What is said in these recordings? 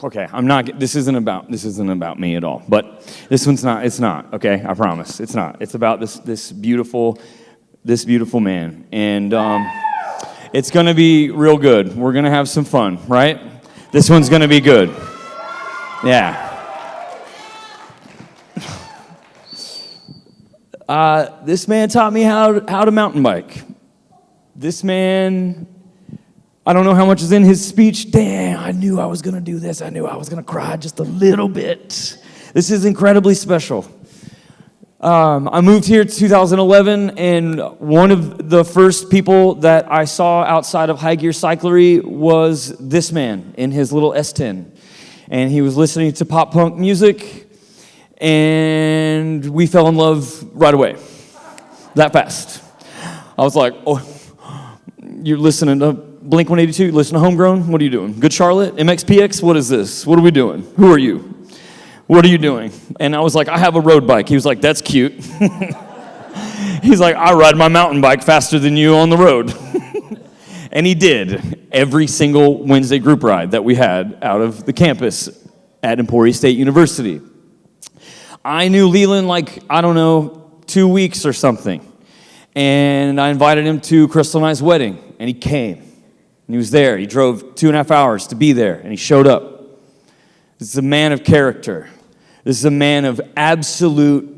okay, this isn't about me at all. But this one's not, it's not, okay? I promise. It's not. It's about this beautiful man. And it's going to be real good. We're going to have some fun, right? This one's going to be good. Yeah. This man taught me how to mountain bike. This man, I don't know how much is in his speech. Damn, I knew I was going to do this. I knew I was going to cry just a little bit. This is incredibly special. I moved here in 2011, and one of the first people that I saw outside of High Gear Cyclery was this man in his little S10. And he was listening to pop punk music, and we fell in love right away, that fast. I was like, oh, you're listening to Blink-182, you listen to Homegrown? What are you doing? Good Charlotte? MXPX? What is this? What are we doing? Who are you? What are you doing? And I was like, I have a road bike. He was like, that's cute. He's like, I ride my mountain bike faster than you on the road. And he did every single Wednesday group ride that we had out of the campus at Emporia State University. I knew Lelan like, 2 weeks or something. And I invited him to Crystal and I's wedding, and he came. And he was there. He drove 2.5 hours to be there, and he showed up. This is a man of character. This is a man of absolute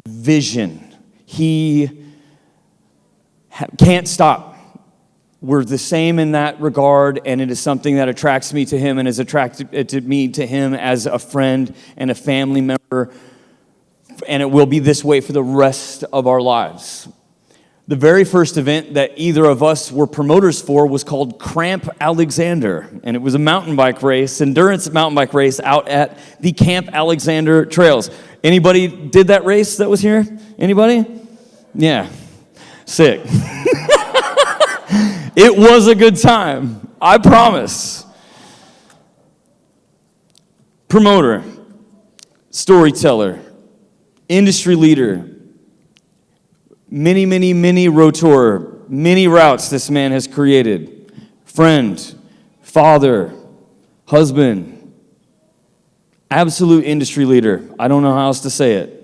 vision. He can't stop. We're the same in that regard, and it is something that attracts me to him and is attracted to me to him as a friend and a family member, and it will be this way for the rest of our lives. The very first event that either of us were promoters for was called Camp Alexander, and it was a mountain bike race, endurance mountain bike race out at the Camp Alexander trails. Anybody did that race that was here? Anybody? Yeah. Sick. It was a good time, I promise. Promoter, storyteller, industry leader, many rotor, many routes this man has created. Friend, father, husband, absolute industry leader. I don't know how else to say it.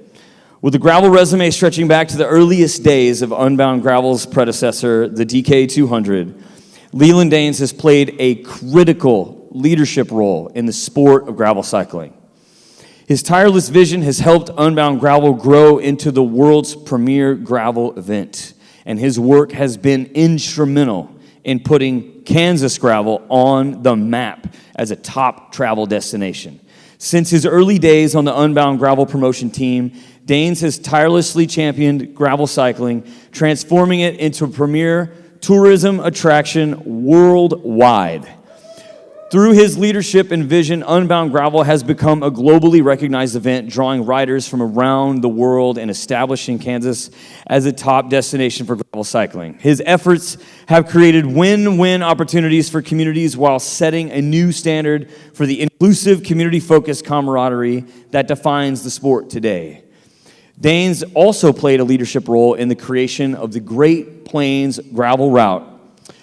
With a gravel resume stretching back to the earliest days of Unbound Gravel's predecessor, the DK200, Lelan Dains has played a critical leadership role in the sport of gravel cycling. His tireless vision has helped Unbound Gravel grow into the world's premier gravel event, and his work has been instrumental in putting Kansas gravel on the map as a top travel destination. Since his early days on the Unbound Gravel promotion team, Dains has tirelessly championed gravel cycling, transforming it into a premier tourism attraction worldwide. Through his leadership and vision, Unbound Gravel has become a globally recognized event, drawing riders from around the world and establishing Kansas as a top destination for gravel cycling. His efforts have created win-win opportunities for communities while setting a new standard for the inclusive, community-focused camaraderie that defines the sport today. Dains also played a leadership role in the creation of the Great Plains Gravel Route,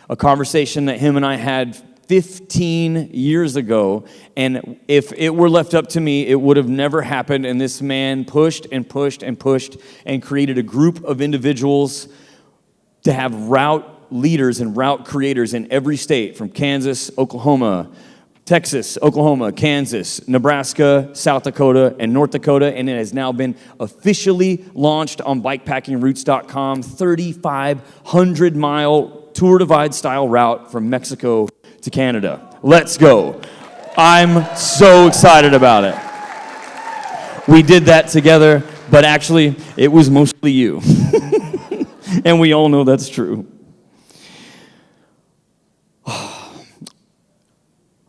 a conversation that him and I had 15 years ago, and if it were left up to me, it would have never happened, and this man pushed and created a group of individuals to have route leaders and route creators in every state, from Kansas, Oklahoma, Texas, Oklahoma, Kansas, Nebraska, South Dakota, and North Dakota, and it has now been officially launched on bikepackingroutes.com, 3,500-mile Tour Divide style route from Mexico to Canada. Let's go. I'm so excited about it. We did that together, but actually, it was mostly you. And we all know that's true.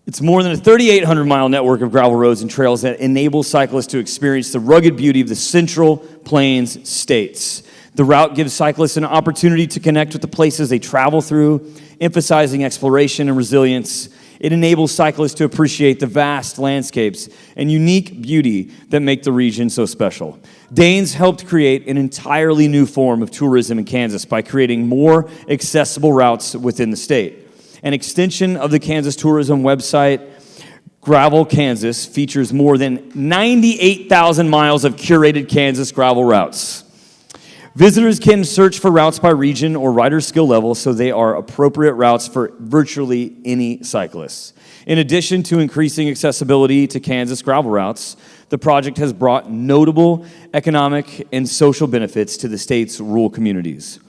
It's more than a 3,800-mile network of gravel roads and trails that enable cyclists to experience the rugged beauty of the Central Plains states. The route gives cyclists an opportunity to connect with the places they travel through, emphasizing exploration and resilience. It enables cyclists to appreciate the vast landscapes and unique beauty that make the region so special. Dains helped create an entirely new form of tourism in Kansas by creating more accessible routes within the state. An extension of the Kansas tourism website, Gravel, Kansas features more than 98,000 miles of curated Kansas gravel routes. Visitors can search for routes by region or rider skill level, so they are appropriate routes for virtually any cyclist. In addition to increasing accessibility to Kansas gravel routes, the project has brought notable economic and social benefits to the state's rural communities.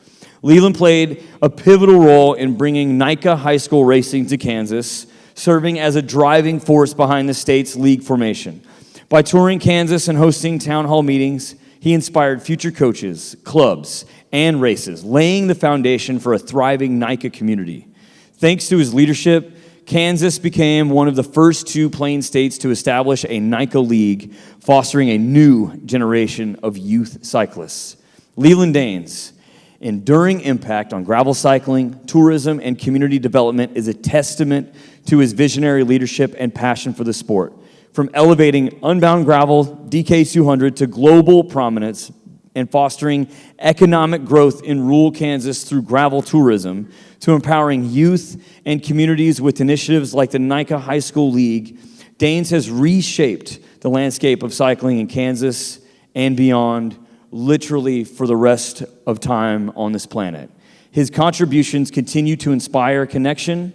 Lelan played a pivotal role in bringing NICA high school racing to Kansas, serving as a driving force behind the state's league formation. By touring Kansas and hosting town hall meetings, he inspired future coaches, clubs, and races, laying the foundation for a thriving NICA community. Thanks to his leadership, Kansas became one of the first two Plains states to establish a NICA league, fostering a new generation of youth cyclists. Lelan Dains' enduring impact on gravel cycling, tourism, and community development is a testament to his visionary leadership and passion for the sport. From elevating Unbound Gravel DK200 to global prominence and fostering economic growth in rural Kansas through gravel tourism, to empowering youth and communities with initiatives like the NICA High School League, Dains has reshaped the landscape of cycling in Kansas and beyond, literally for the rest of time on this planet. His contributions continue to inspire connection,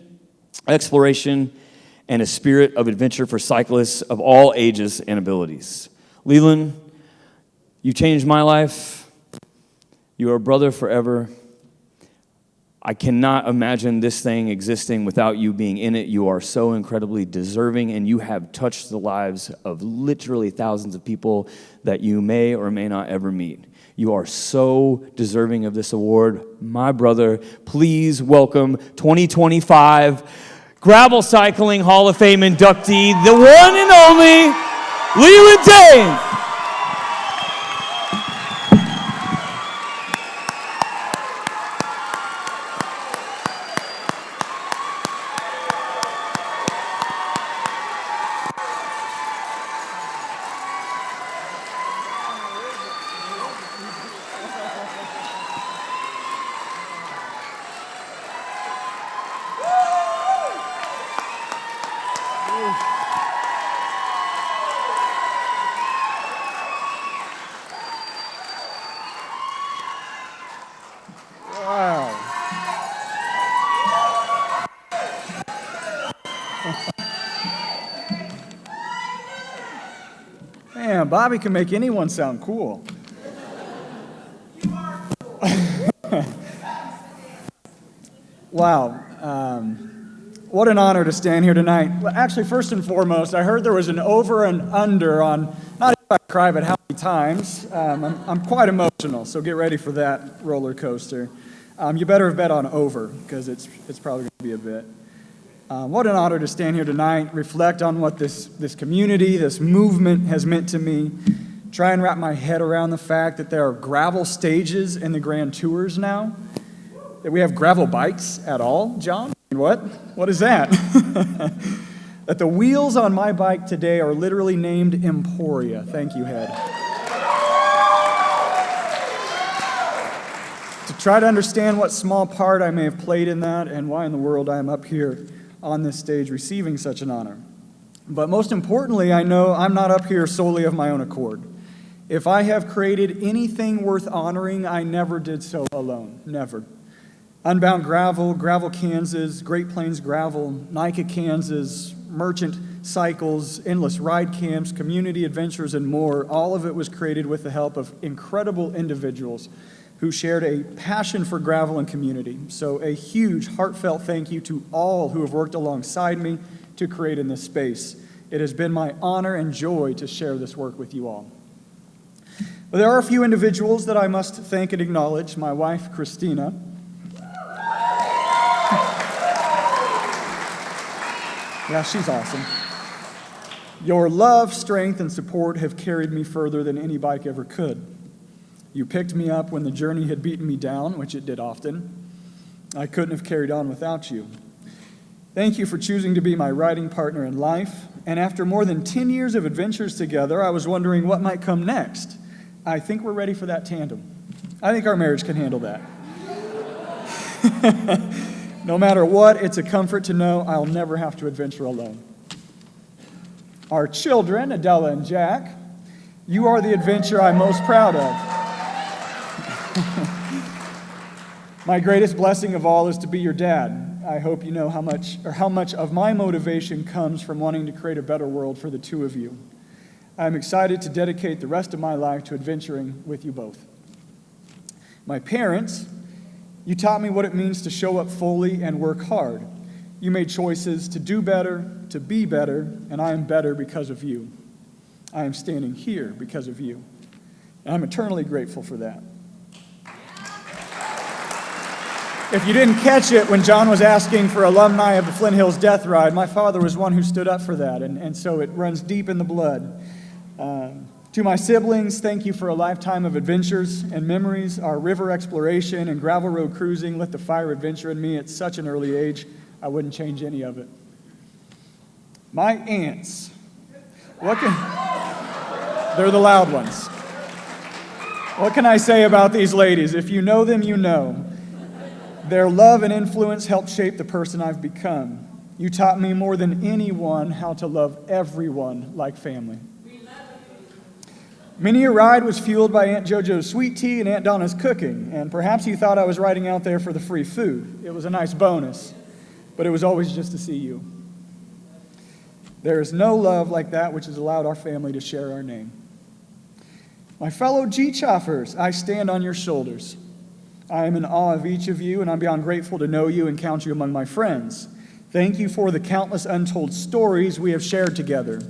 exploration, and a spirit of adventure for cyclists of all ages and abilities. Lelan, you've changed my life. You are a brother forever. I cannot imagine this thing existing without you being in it. You are so incredibly deserving, and you have touched the lives of literally thousands of people that you may or may not ever meet. You are so deserving of this award. My brother, please welcome 2025 Gravel Cycling Hall of Fame inductee, the one and only Lelan Dains. Man, Bobby can make anyone sound cool. Wow. What an honor to stand here tonight. Well, actually, first and foremost, I heard there was an over and under on, not if I cry, but how many times. I'm quite emotional, so get ready for that roller coaster. You better have bet on over, because it's probably going to be a bit. What an honor to stand here tonight, reflect on what this community, this movement has meant to me, try and wrap my head around the fact that there are gravel stages in the Grand Tours now, that we have gravel bikes at all, John? What? What is that? That the wheels on my bike today are literally named Emporia. Thank you, Head. To try to understand what small part I may have played in that and why in the world I am up here on this stage receiving such an honor. But most importantly, I know I'm not up here solely of my own accord. If I have created anything worth honoring, I never did so alone. Never. Unbound Gravel, Gravel Kansas, Great Plains Gravel, NICA Kansas, Merchant Cycles, Endless Ride Camps, Community Adventures, and more, all of it was created with the help of incredible individuals who shared a passion for gravel and community. So a huge, heartfelt thank you to all who have worked alongside me to create in this space. It has been my honor and joy to share this work with you all. But there are a few individuals that I must thank and acknowledge. My wife, Christina. Yeah, she's awesome. Your love, strength, and support have carried me further than any bike ever could. You picked me up when the journey had beaten me down, which it did often. I couldn't have carried on without you. Thank you for choosing to be my riding partner in life. And after more than 10 years of adventures together, I was wondering what might come next. I think we're ready for that tandem. I think our marriage can handle that. No matter what, it's a comfort to know I'll never have to adventure alone. Our children, Adela and Jack, you are the adventure I'm most proud of. My greatest blessing of all is to be your dad. I hope you know how much of my motivation comes from wanting to create a better world for the two of you. I'm excited to dedicate the rest of my life to adventuring with you both. My parents, you taught me what it means to show up fully and work hard. You made choices to do better, to be better, and I am better because of you. I am standing here because of you. And I'm eternally grateful for that. If you didn't catch it, when John was asking for alumni of the Flint Hills Death Ride, my father was one who stood up for that, and so it runs deep in the blood. To my siblings, thank you for a lifetime of adventures and memories. Our river exploration and gravel road cruising lit the fire adventure in me at such an early age. I wouldn't change any of it. My aunts, they're the loud ones. What can I say about these ladies? If you know them, you know. Their love and influence helped shape the person I've become. You taught me more than anyone how to love everyone like family. Many a ride was fueled by Aunt JoJo's sweet tea and Aunt Donna's cooking, and perhaps you thought I was riding out there for the free food. It was a nice bonus, but it was always just to see you. There is no love like that which has allowed our family to share our name. My fellow G-Choffers, I stand on your shoulders. I am in awe of each of you, and I'm beyond grateful to know you and count you among my friends. Thank you for the countless untold stories we have shared together.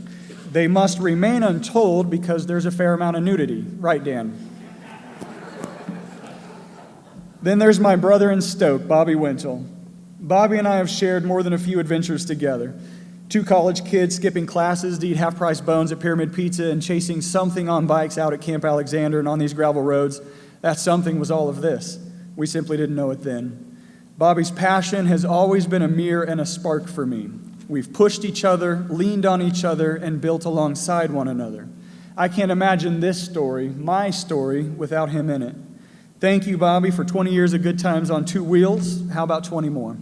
They must remain untold because there's a fair amount of nudity. Right, Dan? Then there's my brother in Stoke, Bobby Wintle. Bobby and I have shared more than a few adventures together. 2 college kids skipping classes to eat half-price bones at Pyramid Pizza and chasing something on bikes out at Camp Alexander and on these gravel roads. That something was all of this. We simply didn't know it then. Bobby's passion has always been a mirror and a spark for me. We've pushed each other, leaned on each other, and built alongside one another. I can't imagine this story, my story, without him in it. Thank you, Bobby, for 20 years of good times on 2 wheels. How about 20 more?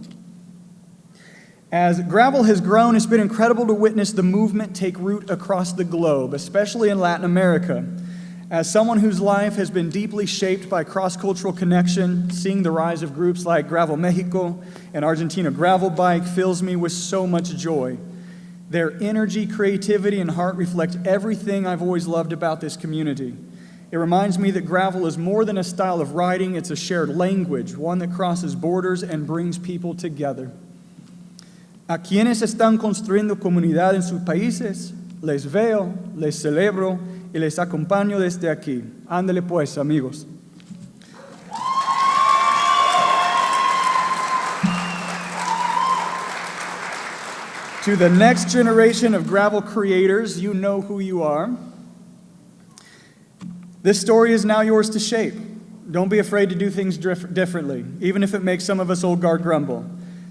As gravel has grown, it's been incredible to witness the movement take root across the globe, especially in Latin America. As someone whose life has been deeply shaped by cross-cultural connection, seeing the rise of groups like Gravel Mexico and Argentina Gravel Bike fills me with so much joy. Their energy, creativity, and heart reflect everything I've always loved about this community. It reminds me that gravel is more than a style of riding, it's a shared language, one that crosses borders and brings people together. A quienes están construyendo comunidad en sus países, les veo, les celebro, y les acompaño desde aquí. Ándale pues, amigos. To the next generation of gravel creators, you know who you are. This story is now yours to shape. Don't be afraid to do things differently, even if it makes some of us old guard grumble.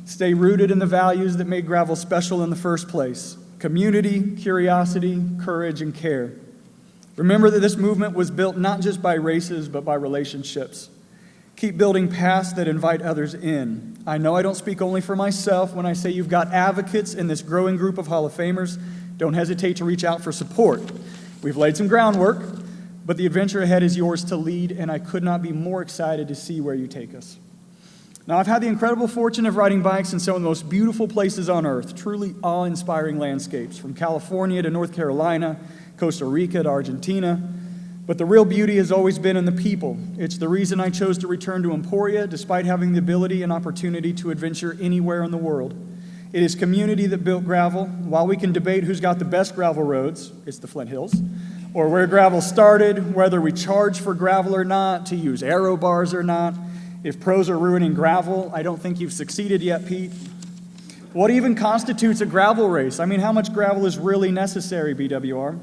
Stay rooted in the values that made gravel special in the first place: community, curiosity, courage, and care. Remember that this movement was built not just by races, but by relationships. Keep building paths that invite others in. I know I don't speak only for myself when I say you've got advocates in this growing group of Hall of Famers. Don't hesitate to reach out for support. We've laid some groundwork, but the adventure ahead is yours to lead, and I could not be more excited to see where you take us. Now, I've had the incredible fortune of riding bikes in some of the most beautiful places on earth, truly awe-inspiring landscapes, from California to North Carolina, Costa Rica to Argentina. But the real beauty has always been in the people. It's the reason I chose to return to Emporia, despite having the ability and opportunity to adventure anywhere in the world. It is community that built gravel. While we can debate who's got the best gravel roads, it's the Flint Hills, or where gravel started, whether we charge for gravel or not, to use aero bars or not. If pros are ruining gravel, I don't think you've succeeded yet, Pete. What even constitutes a gravel race? I mean, how much gravel is really necessary, BWR?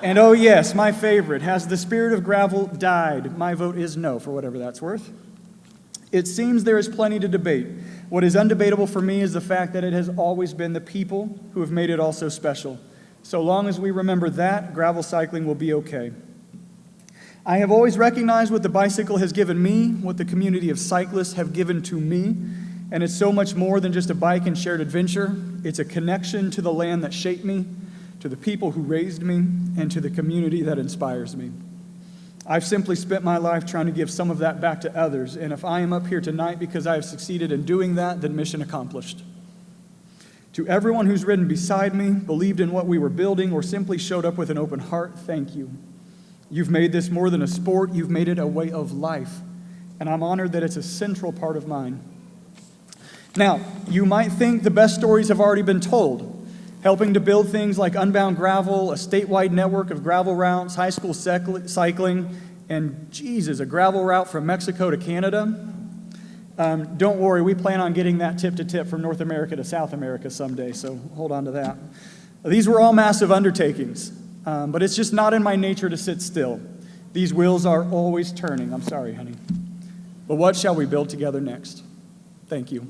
And oh yes, my favorite, has the spirit of gravel died? My vote is no, for whatever that's worth. It seems there is plenty to debate. What is undebatable for me is the fact that it has always been the people who have made it all so special. So long as we remember that, gravel cycling will be okay. I have always recognized what the bicycle has given me, what the community of cyclists have given to me, And it's so much more than just a bike and shared adventure. It's a connection to the land that shaped me, to the people who raised me, and to the community that inspires me. I've simply spent my life trying to give some of that back to others, and if I am up here tonight because I have succeeded in doing that, then mission accomplished. To everyone who's ridden beside me, believed in what we were building, or simply showed up with an open heart, thank you. You've made this more than a sport, you've made it a way of life, and I'm honored that it's a central part of mine. Now, you might think the best stories have already been told, helping to build things like Unbound Gravel, a statewide network of gravel routes, high school cycling, and Jesus, a gravel route from Mexico to Canada. Don't worry, we plan on getting that tip to tip from North America to South America someday, so hold on to that. These were all massive undertakings, but it's just not in my nature to sit still. These wheels are always turning. I'm sorry, honey. But what shall we build together next? Thank you.